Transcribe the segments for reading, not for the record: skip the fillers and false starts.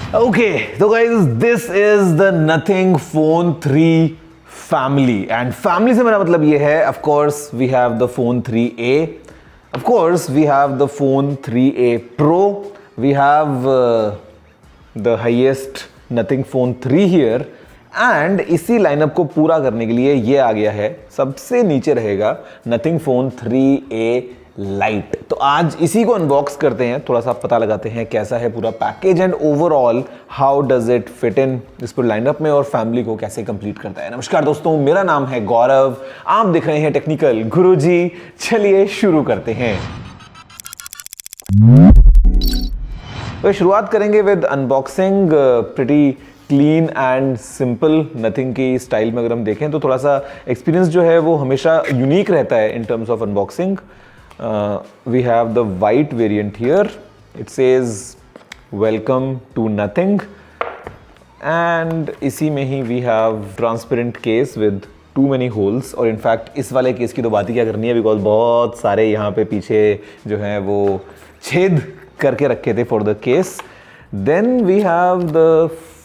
Okay, so guys, this is the Nothing Phone 3 family, and family से मेरा मतलब ये है, of course we have the phone 3A, of course we have the phone 3A Pro, we have the highest Nothing Phone 3 here, and इसी lineup को पूरा करने के लिए ये आ गया है, सबसे नीचे रहेगा Nothing Phone 3A लाइट। तो आज इसी को अनबॉक्स करते हैं, थोड़ा सा पता लगाते हैं कैसा है पूरा package and overall how does it fit in इस पर लाइनअप में और फैमिली को कैसे कंप्लीट करता है। नमस्कार दोस्तों, मेरा नाम है गौरव, आप देख रहे हैं टेक्निकल गुरुजी। चलिए शुरू करते हैं। तो शुरुआत करेंगे with unboxing, pretty clean and simple nothing की स्टाइल में अगर हम देखें तो थोड़ा सा एक्सपीरियंस जो है वो हमेशा यूनिक रहता है in terms of unboxing. We have the white variant here. It says welcome to nothing, and इसी में ही we have transparent case with too many holes। और इनफैक्ट इस वाले केस की तो बात ही क्या करनी है, बिकॉज बहुत सारे यहाँ पे पीछे जो है वो छेद करके रखे थे for the case। Then we have the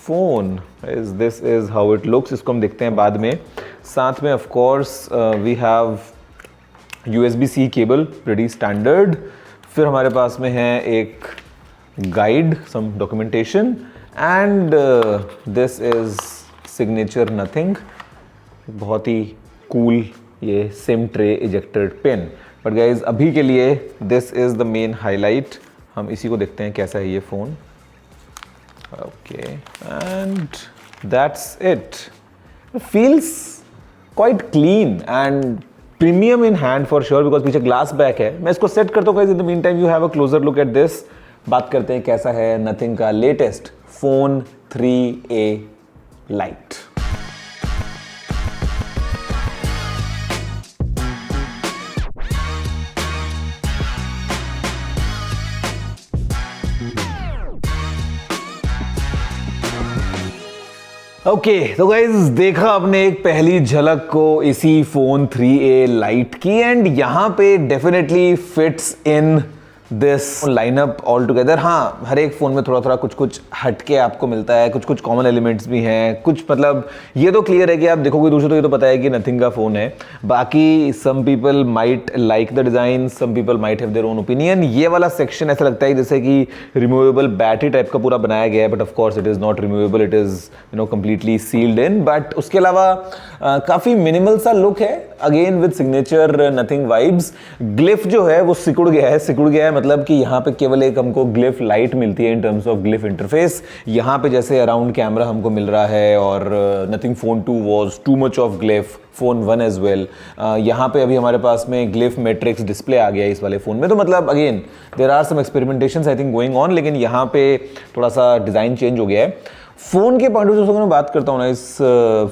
phone, this is how it looks। इसको हम देखते हैं बाद में। साथ में of course we have USB-C cable, pretty standard। फिर हमारे पास में है एक guide, some documentation, and this is signature nothing। बहुत ही cool ये SIM tray ejector pin। But guys अभी के लिए this is the main highlight। हम इसी को देखते हैं कैसा है ये phone. Okay, and that's it। Feels quite clean and premium in hand for sure, because पीछे ग्लास बैक है। मैं इसको सेट करता हूँ guys. In the mean time you have a closure look at this. बात करते हैं कैसा है नथिंग का latest phone 3A light. Okay, तो गाइज देखा आपने एक पहली झलक को इसी फोन 3A लाइट की, एंड यहाँ पे definitely fits in this lineup all together. हाँ, हर एक फ़ोन में थोड़ा थोड़ा कुछ कुछ हटके आपको मिलता है, कुछ कुछ कॉमन एलिमेंट्स भी हैं, कुछ मतलब ये तो क्लियर है कि आप देखोगे दूसरे तो ये तो पता है कि नथिंग का फ़ोन है। बाकी some people might like the design, some people might have their own opinion. ये वाला सेक्शन ऐसा लगता है जैसे कि रिमूवेबल बैटरी टाइप का पूरा बनाया गया है, but of course it is not removable, it is completely sealed in. But उसके अलावा काफ़ी मिनिमल सा लुक है, again with signature nothing vibes. Glyph जो है वो सिकुड़ गया है मतलब कि यहाँ पे केवल एक हमको ग्लिफ लाइट मिलती है in terms of glyph interface. यहाँ पे जैसे अराउंड कैमरा हमको मिल रहा है, और nothing phone 2 was too much of glyph, phone 1 as well. यहाँ पे अभी हमारे पास में ग्लिफ मैट्रिक्स डिस्प्ले आ गया है इस वाले फ़ोन में। तो मतलब again there are some experimentations I think going on, लेकिन यहाँ पे थोड़ा सा डिज़ाइन चेंज हो गया है। फ़ोन के पॉइंट ऑफ व्यू से मैं बात करता हूँ ना इस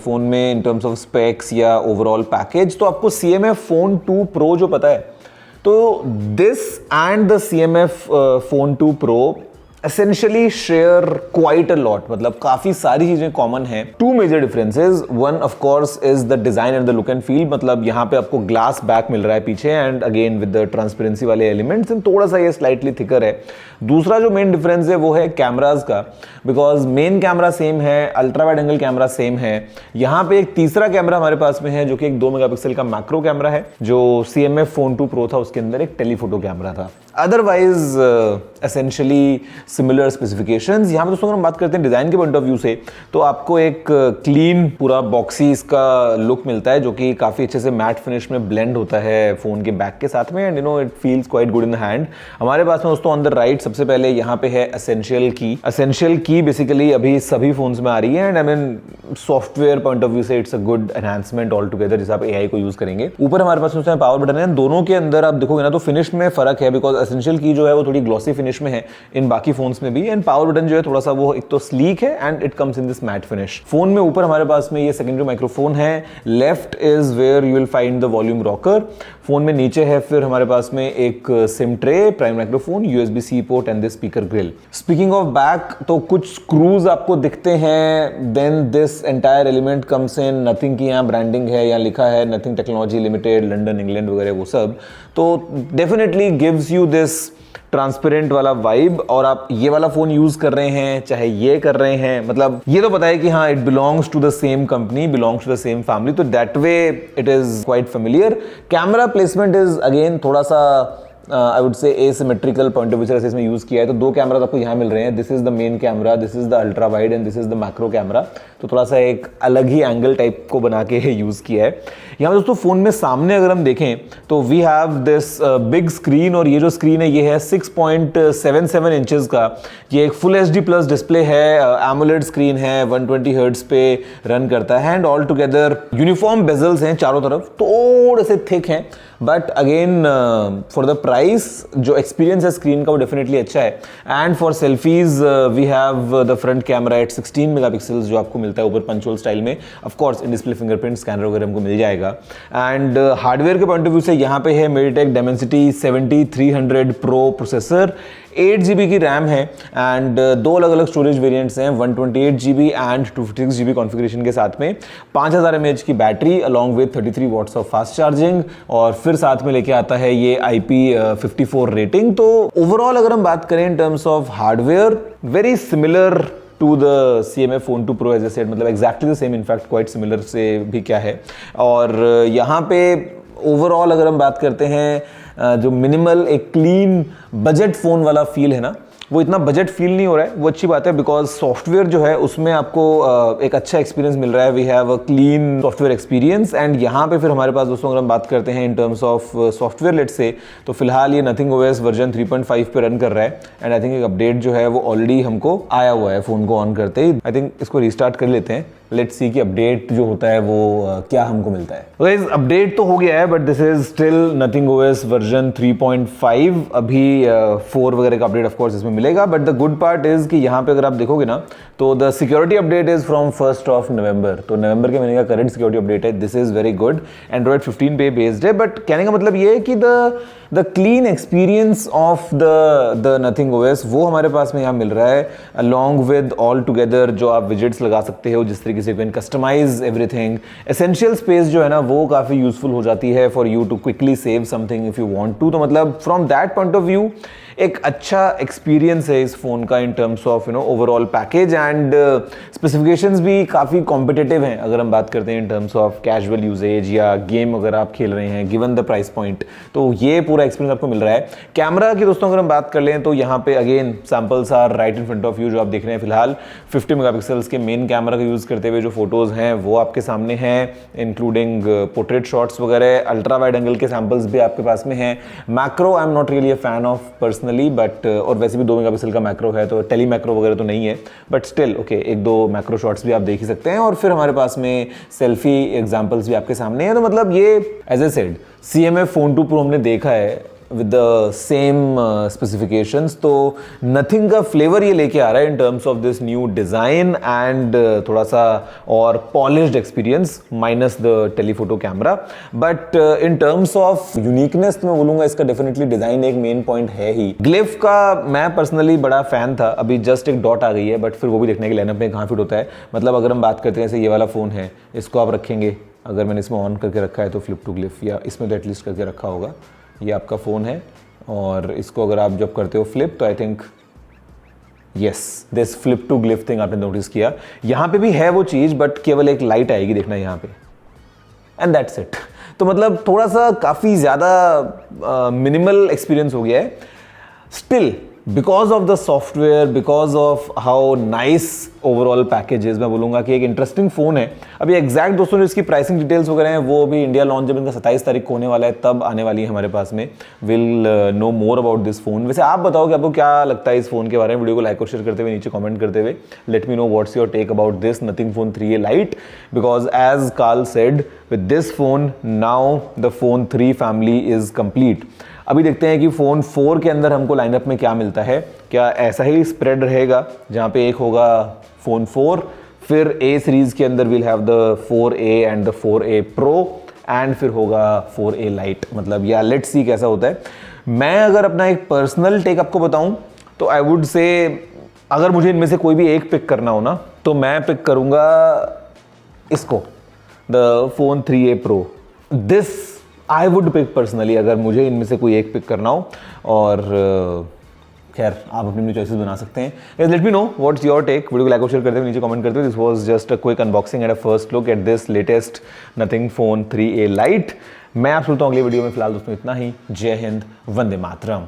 फ़ोन में इन टर्म्स ऑफ स्पेक्स या ओवरऑल पैकेज, तो आपको CMF फोन 2 Pro जो पता है, तो this and the CMF phone 2 Pro essentially share quite a lot। मतलब काफी सारी चीजें कॉमन हैं। Two major differences, one of course is the design and the look and feel. मतलब यहाँ पे आपको ग्लास बैक मिल रहा है पीछे, and again with the transparency वाले एलिमेंट्स, एंड थोड़ा सा ये स्लाइटली थिकर है। दूसरा जो मेन डिफरेंस है वो है कैमराज का, बिकॉज मेन कैमरा सेम है, ultra wide angle camera same है। यहाँ पे एक तीसरा कैमरा हमारे पास में है जो कि एक 2 मेगापिक्सल का मैक्रो कैमरा है, जो CMF फोन 2 Pro था उसके अंदर एक टेलीफोटो कैमरा था। Otherwise essentially similar specifications. यहाँ पे दोस्तों अगर हम बात करते हैं डिजाइन के पॉइंट ऑफ व्यू से, तो आपको एक क्लीन पूरा बॉक्सी इसका लुक मिलता है, जो कि काफी अच्छे से मैट फिनिश में ब्लेंड होता है फोन के बैक के साथ में, and it feels quite good in the hand. हमारे पास में दोस्तों ऑन द राइट सबसे पहले यहाँ पे है एसेंशियल की बेसिकली अभी सभी फोन्स में आ रही है, and I mean software point of view से it's a good enhancement altogether, जिस आप AI को यूज करेंगे। ऊपर हमारे पास पावर बटन है, दोनों के अंदर आप देखोगे ना तो फिनिश में फर्क है, बिकॉज एसेंशियल की जो है वो थोड़ी ग्लॉसी फिनिश में है इन बाकी फोन्स में भी, एंड पावर बटन जो है थोड़ा सा वो एक तो स्लीक है and it comes in this matte finish. Phone में ऊपर हमारे पास में ये सेकेंडरी माइक्रोफोन है, left is where you will find the volume rocker. Phone में नीचे है फिर हमारे पास में एक sim tray, prime microphone, USB-C port and this speaker grille. Speaking of back, तो कुछ स्क्रूज आपको दिखते हैं, then this entire element comes in. Nothing की यहाँ ब्रांडिंग है, यहाँ लिखा है nothing technology limited, London, England वगैरह वो सब। तो definitely gives you this transparent वाला वाइब, और आप ये वाला फोन यूज कर रहे हैं चाहे ये कर रहे हैं, मतलब ये तो पता है कि हाँ it belongs to the same company, belongs to the same family, तो that way it is quite familiar. Camera placement is again थोड़ा सा I would say asymmetrical point of view से इसमें यूज किया है। तो दो कैमरा आपको यहाँ मिल रहे हैं, this is the main camera, this is the ultra wide and this is the macro camera. तो थोड़ा सा एक अलग ही एंगल टाइप को बना के यूज किया है। यहाँ दोस्तों फोन में सामने अगर हम देखें तो we have this big screen, और ये जो स्क्रीन है ये है 6.77 इंचेस का। ये एक फुल HD प्लस डिस्प्ले है, एमोलेड स्क्रीन है, 120 हर्ट्ज पे रन करता है, and all together uniform bezels हैं चारों तरफ, थोड़े से थिक हैं, but again for the price जो एक्सपीरियंस है स्क्रीन का वो डेफिनेटली अच्छा है। And for selfies we have the front camera at 16 megapixels जो आपको मिलता है ऊपर पंचोल स्टाइल में। Of course in display fingerprint scanner वगैरह हमको मिल जाएगा। एंड हार्डवेयर के पॉइंट ऑफ व्यू से यहाँ पे है MediaTek Dimensity 7300 Pro processor, 8 GB की रैम है, एंड दो अलग अलग स्टोरेज वेरिएंट्स हैं, 128 GB एंड 256 GB कॉन्फ़िगरेशन के साथ में, 5000 mAh की battery along with 33 watts of fast charging, और फिर साथ में लेके आता है ये IP54 रेटिंग। तो ओवरऑल अगर हम बात करें in terms of hardware, very similar to the CMA Phone 2 Pro as I said, मतलब exactly the same, in fact quite similar से भी क्या है। और यहाँ पे ओवरऑल अगर हम बात करते हैं जो मिनिमल एक क्लीन बजट फ़ोन वाला फील है ना, वो इतना बजट फील नहीं हो रहा है, वो अच्छी बात है, बिकॉज सॉफ्टवेयर जो है उसमें आपको एक अच्छा एक्सपीरियंस मिल रहा है। We have a clean software experience, and यहाँ पे फिर हमारे पास दोस्तों अगर हम बात करते हैं in terms of software late से, तो फिलहाल ये नथिंग OS वर्जन 3.5 पे रन कर रहा है, एंड आई थिंक एक अपडेट जो है वो ऑलरेडी हमको आया हुआ है फ़ोन को ऑन करते ही। आई थिंक इसको रिस्टार्ट कर लेते हैं, लेट्स सी कि अपडेट जो होता है वो क्या हमको मिलता है। तो गाइस अपडेट तो हो गया है, but this is still nothing OS version 3.5। अभी 4 वगैरह का अपडेट ऑफ कोर्स इसमें मिलेगा, but the good part is कि यहाँ पे अगर आप देखोगे ना तो the security update is from 1st of November, तो नवंबर के महीने का करंट सिक्योरिटी अपडेट है। This is very good, Android 15 पे बेस्ड है, बट कहने का मतलब ये है कि the clean experience of the nothing OS वो हमारे पास में यहाँ मिल रहा है, अलॉन्ग विद ऑल टुगेदर जो आप विजेट्स लगा सकते हो, जिस तरीके से you can customize everything. Essential space जो है ना वो काफ़ी यूजफुल हो जाती है for you to quickly save something if you want to. तो मतलब from that point of view एक अच्छा एक्सपीरियंस है इस फोन का in terms of overall package, and specifications भी काफ़ी कॉम्पिटिटिव हैं अगर हम बात करते हैं in terms of casual usage या गेम अगर आप खेल रहे हैं गिवन द प्राइस पॉइंट, तो ये पूरा एक्सपीरियंस आपको मिल रहा है। कैमरा की दोस्तों अगर हम बात कर लें तो यहाँ पे again samples are right in front of you, जो आप देख रहे हैं फिलहाल 50 मेगापिक्सल्स के मेन कैमरा का यूज़ करते हुए जो फोटोज़ हैं वो आपके सामने हैं, इंक्लूडिंग पोर्ट्रेट शॉट्स वगैरह, अल्ट्रा वाइड एंगल के सैम्पल्स भी आपके पास में हैं। Macro I am not really a fan of personally, but और वैसे भी 2 मेगापिक्सल का मैक्रो है, तो टेली मैक्रो वगैरह तो नहीं है, बट स्टिल ओके एक दो मैक्रो शॉट्स भी आप देख ही सकते हैं। और फिर हमारे पास में सेल्फी एग्जांपल्स भी आपके सामने हैं। तो मतलब ये as I said CMA Phone 2 Pro हमने देखा है विद द सेम स्पेसिफिकेशंस, तो नथिंग का फ्लेवर ये लेके आ रहा है in terms of this new design and थोड़ा सा और polished experience minus the telephoto camera. But in terms of uniqueness तो मैं बोलूँगा इसका डेफिनेटली डिज़ाइन एक मेन पॉइंट है ही। ग्लिफ का मैं पर्सनली बड़ा फ़ैन था, अभी जस्ट एक डॉट आ गई है, बट फिर वो भी देखने के लाइनअप में कहाँ फिट होता है। मतलब अगर हम बात करते हैं जैसे ये वाला फ़ोन है, इसको आप रखेंगे, अगर मैंने इसमें ऑन करके रखा है तो फ्लिप टू ग्लिफ, या इसमें तो एटलीस्ट करके रखा होगा, ये आपका फ़ोन है और इसको अगर आप जब करते हो फ्लिप तो I think yes this flip to glyph thing आपने नोटिस किया। यहाँ पे भी है वो चीज़, बट केवल एक लाइट आएगी देखना यहाँ पे, एंड दैट्स इट। तो मतलब थोड़ा सा काफ़ी ज़्यादा मिनिमल एक्सपीरियंस हो गया है। Still because of the software, because of how nice overall packages, मैं बोलूँगा कि एक इंटरेस्टिंग फ़ोन है। अभी एग्जैक्ट दोस्तों जो इसकी प्राइसिंग डिटेल्स वगैरह हैं वो अभी इंडिया लॉन्च जब इनका 27 तारीख को होने वाला है तब आने वाली है हमारे पास में। Will know more about this phone. वैसे आप बताओ कि आपको क्या लगता है इस फोन के बारे में। वीडियो को लाइक और शेयर करते हुए नीचे कमेंट करते हुए let me know what's your take about this nothing phone 3a lite, because as Carl said with this phone now the phone 3 family is complete. अभी देखते हैं कि फ़ोन 4 के अंदर हमको लाइनअप में क्या मिलता है। क्या ऐसा ही स्प्रेड रहेगा जहाँ पे एक होगा फ़ोन 4, फिर A सीरीज़ के अंदर will have the 4a and the 4a Pro and फिर होगा 4a लाइट। मतलब या लेट्स सी कैसा होता है। मैं अगर अपना एक पर्सनल टेक आपको बताऊं तो आई वुड से अगर मुझे इनमें से कोई भी एक पिक करना हो ना तो मैं पिक करूँगा इसको, the phone 3a Pro। This I would pick personally, अगर मुझे इनमें से कोई एक पिक करना हो। और खैर आप अपनी चॉइसेस बना सकते हैं। Let me know what's your take. Video को लाइक और शेयर करते हुए नीचे कमेंट करते हुए। This was just a quick unboxing and a first look at this latest nothing phone 3A lite. मैं आप सुनता हूँ अगली वीडियो में। फिलहाल दोस्तों इतना ही। जय हिंद, वंदे मातरम।